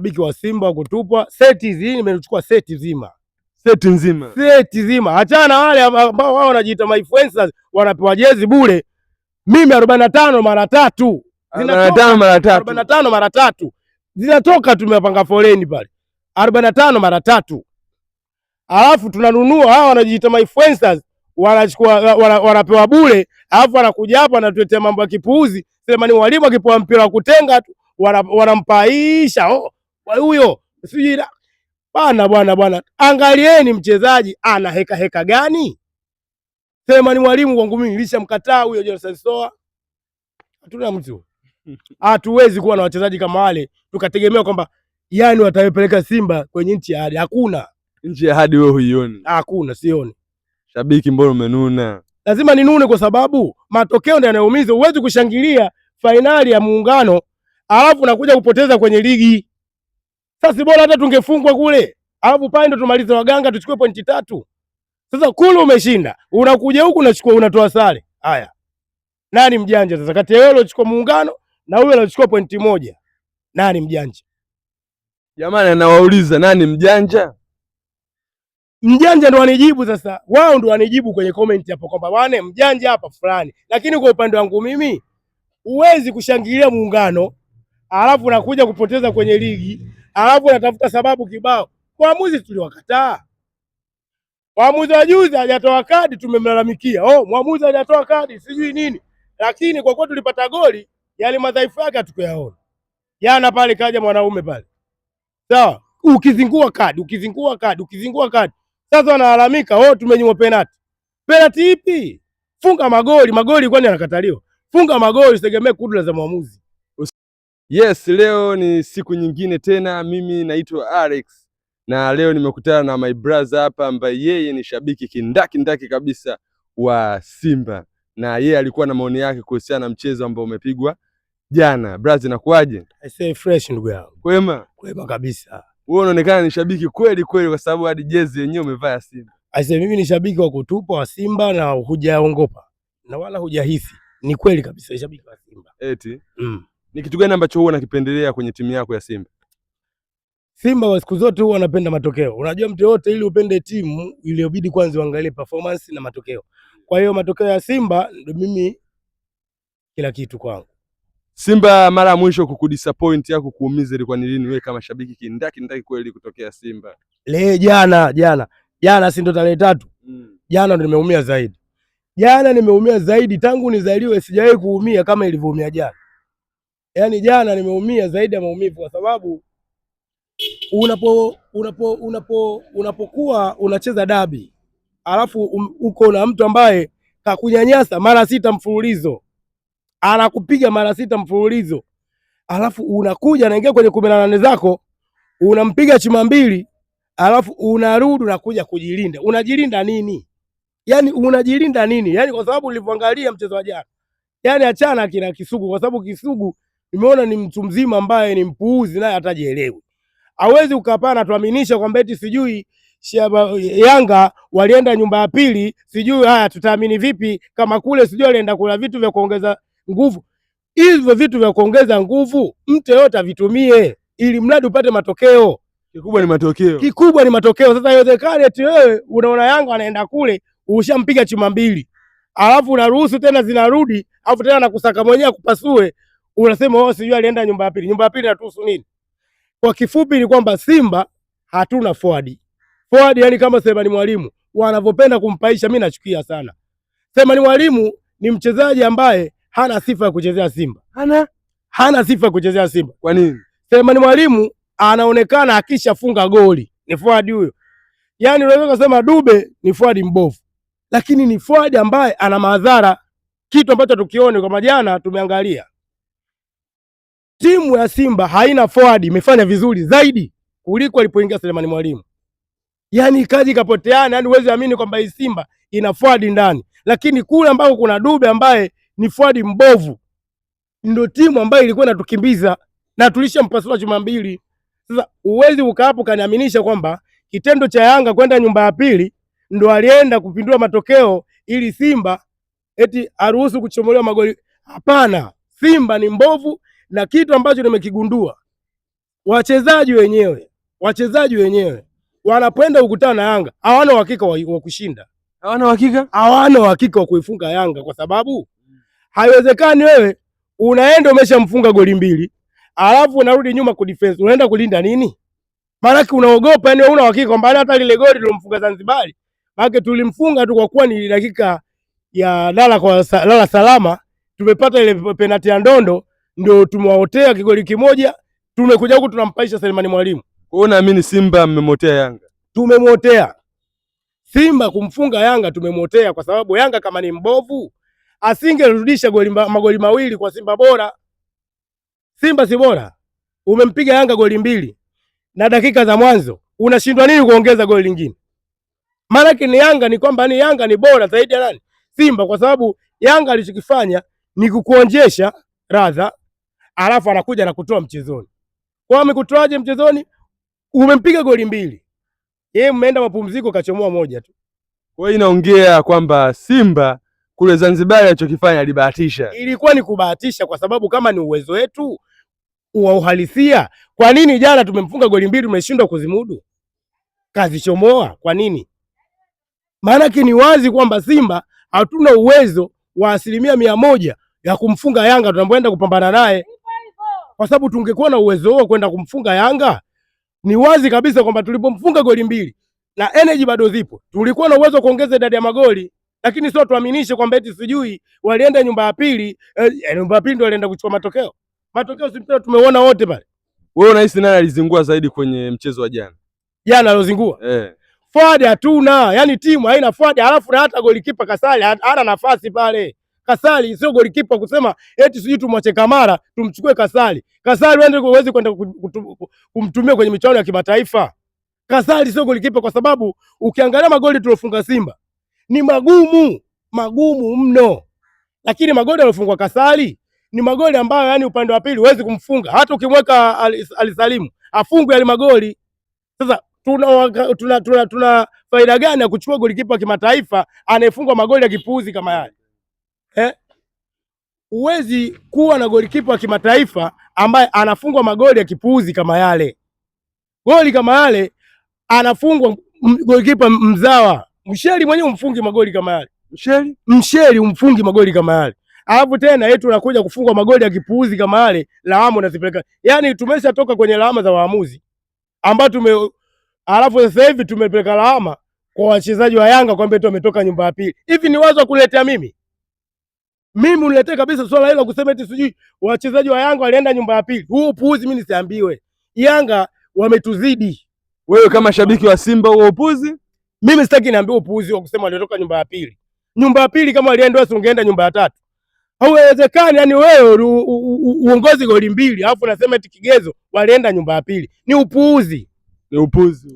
Biki wa Simba wa kutupwa, seti hizi nimechukua seti nzima. Seti nzima. Achana wale ambao wao wanajiita influencers wanapewa jezi bure. Mimi 45 mara 3. 45 mara 3. Zinatoka tumepanga foleni pale. 45 mara 3. Alafu tunanunua hao wanajiita influencers wanachukua wanapewa bure, alafu wanakuja hapa anatuletea mambo ya kipuuzi. Sema ni Mwalimu akipewa mpira wa kutenga tu wanampaisha huyo sijui bwana. Angalieni mchezaji ana heka gani? Sema ni Mwalimu kwangu mimi nilishamkataa huyo Jonathan Soa. Hatuna mtu. Hatuwezi kuwa na wachezaji kama wale tukategemea kwamba yani watapeleka Simba kwenye nchi ya ahadi. Hakuna. Nchi ya ahadi wewe huioni? Hakuna, sioni. Shabiki mbona umenuna? Lazima ninune kwa sababu matokeo ndio yanaumiza. Huwezi kushangilia fainali ya Muungano alafu nakuja kupoteza kwenye ligi. Sasa bora hata tungefungwa kule. Alafu pale ndo tumalize waganga tuchukue pointi 3. Sasa kule umeshinda, unakuja huku unachukua unatoa sare. Haya. Nani mjanja sasa kati ya wewe uliochukua Muungano na yule aliochukua pointi 1? Nani mjanja? Jamani anawauliza nani mjanja? Mjanja ndo wanijibu sasa. Wao ndo wanijibu kwenye comment hapo kwamba wane mjanja hapa fulani. Lakini kwa upande wangu mimi huwezi kushangilia Muungano alafu unakuja kupoteza kwenye ligi, alafu unatafuta sababu kibao. Waamuzi tuliwakataa. Waamuzi wa juzi hajatoa kadi tumemlalamikia. Mwamuzi hajatoa kadi sijui nini. Lakini kwa kuwa tulipata goli, yale madhaifu yake hatukuyaona. Jana pale kaja mwanaume pale. Sawa? Ukizingua kadi. Sasa wanalalamika, tumenyimwa penalty. Penalty ipi? Funga magoli kwani anakataliwa? Funga magoli, usitegemee kudula za mwamuzi. Yes, leo ni siku nyingine tena. Mimi naitwa Alex na leo nimekutana na my brother hapa ambaye yeye ni shabiki kindaki kabisa wa Simba, na yeye alikuwa na maoni yake kuhusiana na mchezo ambao umepigwa jana. Brother, inakuaje? I say fresh ndugu yangu. Kwema kabisa. Wewe unaonekana ni shabiki kweli kwa sababu hadi jezi yenyewe umevaa ya Simba. I say mimi ni shabiki wa kutupa wa Simba na hujaongopa na wala hujahisi. Ni kweli kabisa shabiki wa Simba. Eti? Ni kitu gani ambacho huwa unakipendelea kwenye timu yako ya Simba? Simba wa siku zote huwa anapenda matokeo. Unajua mtu yote ili upende timu iliyobidi kwanza uangalie performance na matokeo. Kwa hiyo matokeo ya Simba ndio mimi kila kitu kwangu. Simba mara mwisho kukudisappoint yako kuumiza ilikuwa ni lini wewe kama shabiki kindaki kweli kutokea Simba? Jana si ndo tarehe 3. Jana ndo nimeumia zaidi. Jana nimeumia zaidi tangu nizaliwe sijawahi kuumia kama ilivyoumia jana. Yaani jana nimeumia zaidi ya maumivu kwa sababu unapokuwa unacheza dabi alafu uko na mtu ambaye kakunyanyasa mara 6 mfululizo, anakupiga mara 6 mfululizo, alafu unakuja unaingia kwenye 18 zako unampiga chuma 2, alafu unarudi unakuja kujilinda. Unajilinda nini? Yaani unajilinda nini? Yaani kwa sababu nilivyoangalia mchezo wa jana, yaani achana kina Kisugu kwa sababu Kisugu nimeona ni mtu mzima ambaye ni mpuuzi naye hatajielewi. Hawezi ukapana tuaminisha kwamba eti sijui Yanga walienda nyumba ya pili, sijui haya tutaamini vipi kama kule sijui alienda kula vitu vya kuongeza nguvu. Hivyo vitu vya kuongeza nguvu mtu yote avitumie ili mradi upate matokeo. Kikubwa ni matokeo. Sasa haiwezekani eti wewe unaona Yanga anaenda kule ushampiga chuma 2. Alafu unaruhusu tena zinarudi, alafu tena nakusaka mwenyewe kupasue, unasema sijui alienda nyumba ya pili. Nyumba ya pili inatuhusu nini? Kwa kifupi ni kwamba Simba hatuna forward. Forward yani kama Sema ni Mwalimu wanavyopenda kumpaisha, mimi nachukia sana. Sema ni Mwalimu ni mchezaji ambaye hana sifa ya kuchezea Simba. Hana sifa ya kuchezea Simba. Kwa nini? Sema ni Mwalimu anaonekana akishafunga goli ni forward huyo. Yaani unaweza kusema Dube ni forward mbovu, lakini ni forward ambaye ana madhara, kitu ambacho tukione kwa jana tumeangalia. Timu ya Simba haina forward imefanya vizuri zaidi kuliko alipoingia Selemani Mwalimu. Yaani kazi kapoteana, yani uweze amini kwamba hii Simba ina forward ndani. Lakini kule ambako kuna Dube ambaye ni forward mbovu, ndio timu ambayo ilikuwa inatukimbiza na tulishampasua chuma 2. Sasa uwezi ukahapo kaniaminisha kwamba kitendo cha Yanga kwenda nyumba ya pili ndio alienda kupindua matokeo ili Simba eti aruhusu kuchomolewa magoli. Hapana, Simba ni mbovu. Na kitu ambacho nimekigundua, wachezaji wenyewe wanapoenda kukutana na Yanga hawana uhakika wa kushinda. Hawana uhakika wa kuifunga Yanga, kwa sababu haiwezekani wewe unaenda umeshamfunga goli 2 alafu unarudi nyuma ku defense, unaenda kulinda nini? Maana unaogopa, yani una uhakika kwamba hata lile goli tulomfunga Zanzibar, maana tulimfunga tu kwa kuwa ni dakika ya lala salama, tumepata ile penalty ya ndondo ndio tumewaotea kigoli kimoja, tumekuja huku tunampaisha Selemani Mwalimu. Kwa hiyo naamini Simba mmemotea Yanga. Tumemotea Simba kumfunga Yanga, tumemotea kwa sababu Yanga kama ni mbovu asingerudisha magoli mawili kwa Simba bora. Simba si bora, umempiga Yanga goli 2 na dakika za mwanzo, unashindwa nini kuongeza goli lingine? Maana ni Yanga, ni kwamba ni Yanga ni bora zaidi ya nani? Simba, kwa sababu Yanga alichokifanya ni kukuonjesha radha, alafu anakuja na kutoa mchezoni. Kwa amekutoaje mchezoni? Umempiga goli 2, yeye mmeenda mapumziko kachomoa moja tu. Kwa hiyo inaongea kwamba Simba kule Zanzibar alichokifanya alibahatisha. Ilikuwa ni kubahatisha, kwa sababu kama ni uwezo wetu wa uhalisia, kwa nini jana tumemfunga goli 2 tumeshindwa kuzimudu? Kazi chomoa, kwa nini? Maana ni wazi kwamba Simba hatuna uwezo wa 100% ya kumfunga Yanga tunapoenda kupambana naye. Kwa sababu tungekuwa na uwezo huo kwenda kumfunga Yanga, ni wazi kabisa kwamba tulipomfunga goli 2 na energy bado zipo, tulikuwa na uwezo kuongeza idadi ya magoli. Lakini sio tuaminishe kwamba eti sijui walienda nyumba ya pili, nyumba ya pili ndio walienda kuchukua matokeo. Matokeo si tumeona wote pale. Wewe unahisi nani alizingua zaidi kwenye mchezo wa jana? Jana alozingua? Forward hatuna, yani timu haina forward, alafu na hata golikipa Kasali hana nafasi pale. Kasali sio golikipa kusema eti sijui tumwache Kamara tumchukue Kasali. Kasali wewe huwezi kwenda kumtumia kwenye michuano ya kimataifa. Kasali sio golikipa, kwa sababu ukiangalia magoli tulofunga Simba ni magumu mno, lakini magoli aliyofungwa Kasali ni magoli ambayo yani upande wa pili huwezi kumfunga, hata ukimweka Alisalimu afungwe yale magoli. Sasa tuna faida gani ya kuchukua golikipa wa kimataifa anayefungwa magoli ya kipuuzi kama yale? Huwezi kuwa na golikipa wa kimataifa ambaye anafungwa magoli ya kipuuzi kama yale. Goli kama yale anafungwa golikipa mzawa. Msheli mwenyewe umfungi magoli kama yale. Msheli umfungi magoli kama yale. Alafu tena yetu unakuja kufungwa magoli ya kipuuzi kama yale, lawama unazipeleka. Yaani tumeshatoka kwenye lawama za waamuzi ambao alafu sasa hivi tumepeleka lawama kwa wachezaji wa Yanga kwamba eti wametoka nyumba ya pili. Hivi ni wazo kuletea mimi? Mimi uniletee kabisa swala hilo kusema eti sijui wachezaji wa Yanga walienda nyumba ya pili. Huo upuuzi mimi nisiambiwe. Yanga wametuzidi. Wewe kama shabiki wa Simba huo upuuzi? Mimi sitaki niambie upuuzi wa kusema walitoka nyumba ya pili. Nyumba ya pili kama walienda wasi ungeenda nyumba ya 3. Hauwezekani, yani wewe uongozi goli 2 alafu unasema eti kigezo walienda nyumba ya pili. Ni upuuzi.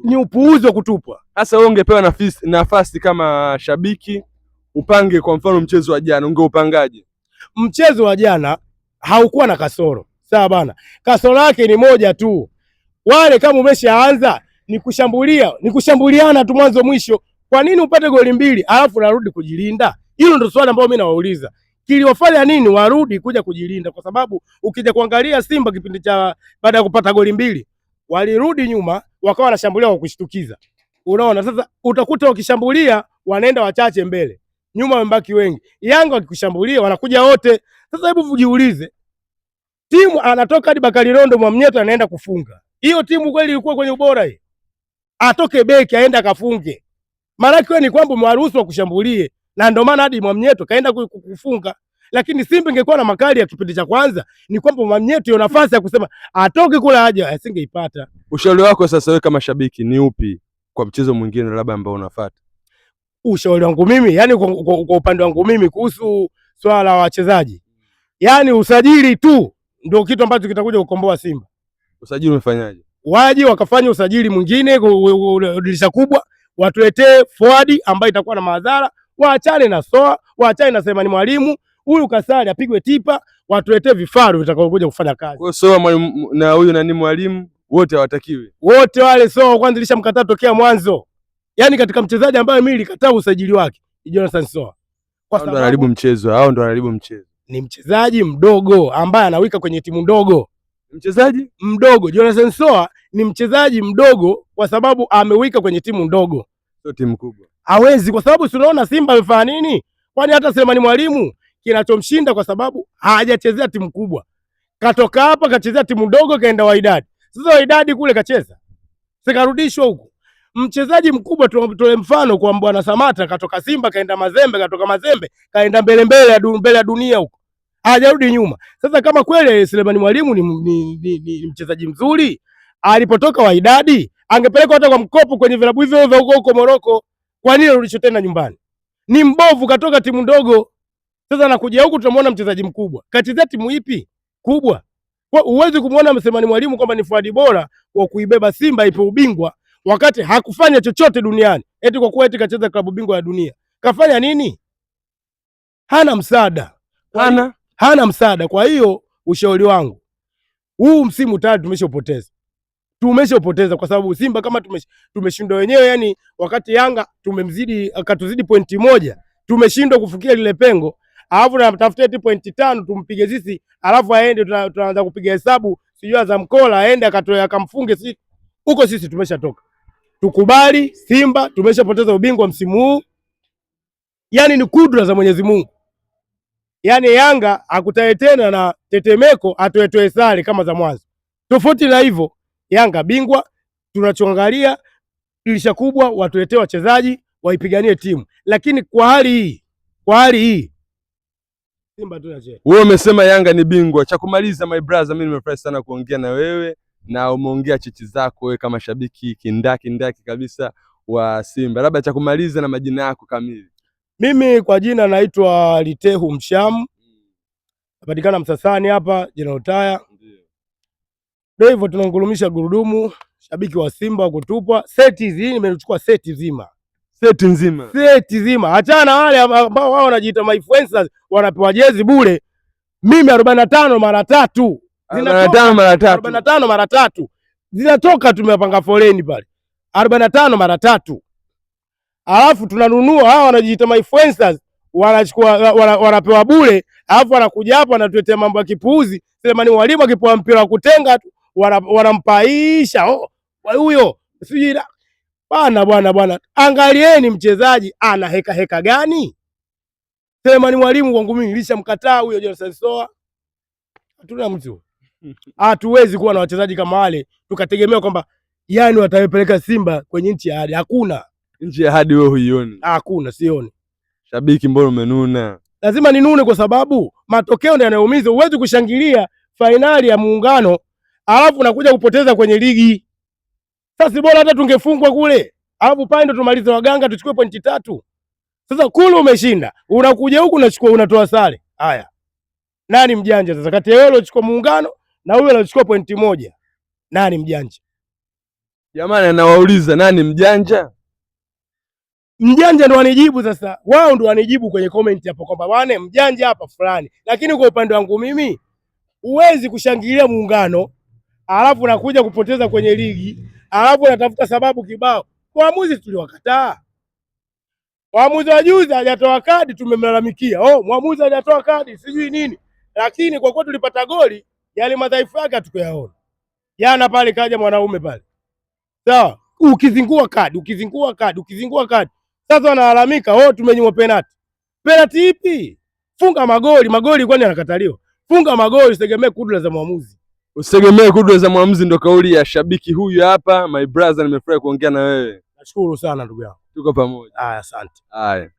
Ni upuuzi wa kutupwa. Sasa wewe ungepewa nafasi kama shabiki upange kwa mfano mchezo wa jana, ungeupangaje? Mchezo wa jana haukuwa na kasoro. Sawa bana. Kasoro yake ni moja tu. Wale kama umeshaanza ni kushambuliana tu mwanzo mwisho. Kwa nini upate goli 2 alafu narudi kujilinda? Hilo ndio swali ambalo mimi nawauliza. Kiliwafanya nini warudi kuja kujilinda? Kwa sababu ukija kuangalia Simba kipindi cha baada ya kupata goli 2 walirudi nyuma wakawa wanashambulia kwa kushtukiza. Unaona, sasa utakuta wakishambulia wanaenda wachache mbele, nyuma wamebaki wengi. Yanga wakikushambulia wanakuja wote. Sasa hebu jiulize, timu anatoka hadi Bakari Rondo Mwamnyeto anaenda kufunga. Hiyo timu kweli ilikuwa kwenye ubora hii? Atoke beki aenda kafunge. Maana yake ni kwamba umewaruhusu wa kushambulie, na ndio maana hadi Mwamnyeto kaenda kufunga. Lakini Simba ingekuwa na makali ya kipindi cha kwanza, ni kwamba Mwamnyeto hiyo nafasi ya kusema atoke kula haja asingeipata. Ushauri wako sasa wewe kama shabiki ni upi kwa mchezo mwingine labda ambao unafuata? Ushauri wangu mimi, yani kwa upande wangu mimi kuhusu swala la wachezaji, yani usajili tu ndio kitu ambacho kitakuja kukomboa Simba. Usajili umefanyaje? Waje wakafanya usajili mwingine dirisha kubwa, watuletee forward ambayo itakuwa na madhara, waachane na Soa, waachane na Selemani Mwalimu, huyu Kasari apigwe tipa, watuletee vifaru vitakaokuja kufanya kazi. Kwa Soa Mwalimu na huyu nani Mwalimu wote hawatakiwi. Wote wale Soa kwanza nilishamkataa tokea mwanzo. Yaani katika mchezaji ambaye mimi nilikataa usajili wake, Jonathan Soa. Kwa sababu hao ndio wanaharibu mchezo. Ni mchezaji mdogo ambaye anawika kwenye timu ndogo. Mchezaji mdogo. Jonathan Soa ni mchezaji mdogo kwa sababu amewika kwenye timu ndogo. Sio timu kubwa. Hawezi, kwa sababu tunaona Simba amefanya nini? Kwani hata Selemani Mwalimu kinachomshinda kwa sababu hajachezea timu kubwa. Katoka hapa kachezea timu ndogo kaenda Wydad. Sasa Wydad kule kacheza. Sikarudishwa huko. Mchezaji mkubwa tutoe mfano kwa Bwana Samata, katoka Simba kaenda Mazembe, katoka Mazembe kaenda mbele ya dunia huko. Hajarudi nyuma. Sasa kama kweli Selemani Mwalimu ni mchezaji mzuri, alipotoka Wydad angepelekwa hata kwa mkopo kwenye vilabu hivyo vya huko Moroko. Kwa nini arudishwe tena nyumbani? Ni mbovu, katoka timu ndogo. Sasa anakuja huku tunamwona mchezaji mkubwa. Kachezea timu ipi kubwa? Kwa uwezi kumuona Selemani Mwalimu kwamba ni fuadi bora wa kuibeba Simba ipe ubingwa wakati hakufanya chochote duniani. Eti kwa kuwa eti kacheza klabu bingwa ya dunia. Kafanya nini? Hana msaada. Hana msaada. Kwa hiyo ushauri wangu, huu msimu tayari tumeshapoteza kwa sababu Simba kama tumeshindwa wenyewe, yani wakati Yanga akatuzidi pointi moja, tumeshindwa kufikia lile pengo, alafu tunatafuta eti pointi 5 tumpige sisi, alafu aende tunaanza kupiga hesabu sijui za mkola aende akamfunge sisi. Huko sisi tumeshatoka. Tukubali Simba tumeshapoteza ubingwa msimu huu. Yani ni kudra za Mwenyezi Mungu. Yani Yanga akutae tena na tetemeko atoetoe sare kama za mwanzo. Tofauti na hivyo, Yanga bingwa, tunachoangalia dirisha kubwa, watuletee wachezaji waipiganie timu. Lakini kwa hali hii Simba tunacheza. Wewe umesema Yanga ni bingwa. Cha kumaliza my brother, mimi nimefurahi sana kuongea na wewe na umeongea chichi zako wewe kama shabiki kindaki kabisa wa Simba. Labda cha kumaliza na majina yako kamili. Mimi kwa jina naitwa Litehu Mshamu. Napatikana Msasani hapa General Taya. Ndio hivyo tunangulumisha gurudumu, shabiki wa Simba kutupwa. Seti hizi nimechukua seti nzima. Seti nzima. Achana na wale ambao wao wanajiita my influencers wanapewa jezi bure. Mimi 45 mara 3. 45 mara 3. Zinatoka tumepanga foleni pale. 45 mara 3. Alafu tunanunua, hao wanajiita my influencers wanachukua wanapewa bure, alafu wanakuja hapa wanatuletea mambo ya kipuuzi. Selemani Mwalimu akipewa mpira wa kutenga tu wanampaisha huyo sijui bwana. Angalieni mchezaji ana heka gani? Selemani Mwalimu kwangu mimi nilishamkataa huyo Jonathan Soa. Hatuna mtu. Hatuwezi kuwa na wachezaji kama wale tukategemea kwamba yani watapeleka Simba kwenye nchi ya ahadi. Hakuna. Nchi ya ahadi wewe huioni? Hakuna, sioni. Shabiki mbona umenuna? Lazima ninune kwa sababu matokeo ndio yanayoumiza. Huwezi kushangilia fainali ya Muungano alafu unakuja kupoteza kwenye ligi. Sasa bora hata tungefungwa kule. Alafu pale ndo tumalize waganga tuchukue pointi 3. Sasa kule umeshinda. Unakuja huku unatoa sare. Haya. Nani mjanja sasa kati ya wewe uliochukua Muungano na yule aliochukua pointi 1? Nani mjanja? Jamani anawauliza nani mjanja? Mjanja ndo wanijibu sasa. Wao ndo wanijibu kwenye comment hapo kwamba bwana mjanja hapa fulani. Lakini kwa upande wangu mimi huwezi kushangilia Muungano alafu unakuja kupoteza kwenye ligi, alafu unatafuta sababu kibao. Waamuzi tuliwakataa. Waamuzi wa juzi hajatoa kadi tumemlalamikia. Mwamuzi hajatoa kadi sijui nini. Lakini kwa kuwa tulipata goli, yale madhaifu yake hatukuyaona. Jana pale kaja mwanaume pale. Sawa? Ukizingua kadi. Sasa wanalalamika, tumenyimwa penalty. Penalty ipi? Funga magoli kwani yanakataliwa? Funga magoli, usitegemee kudra za mwamuzi. Usitegemee kudra za mwamuzi, ndo kauli ya shabiki huyu hapa. My brother, nimefurahi kuongea na wewe. Nashukuru sana ndugu yangu. Tuko pamoja. Asante. Haya.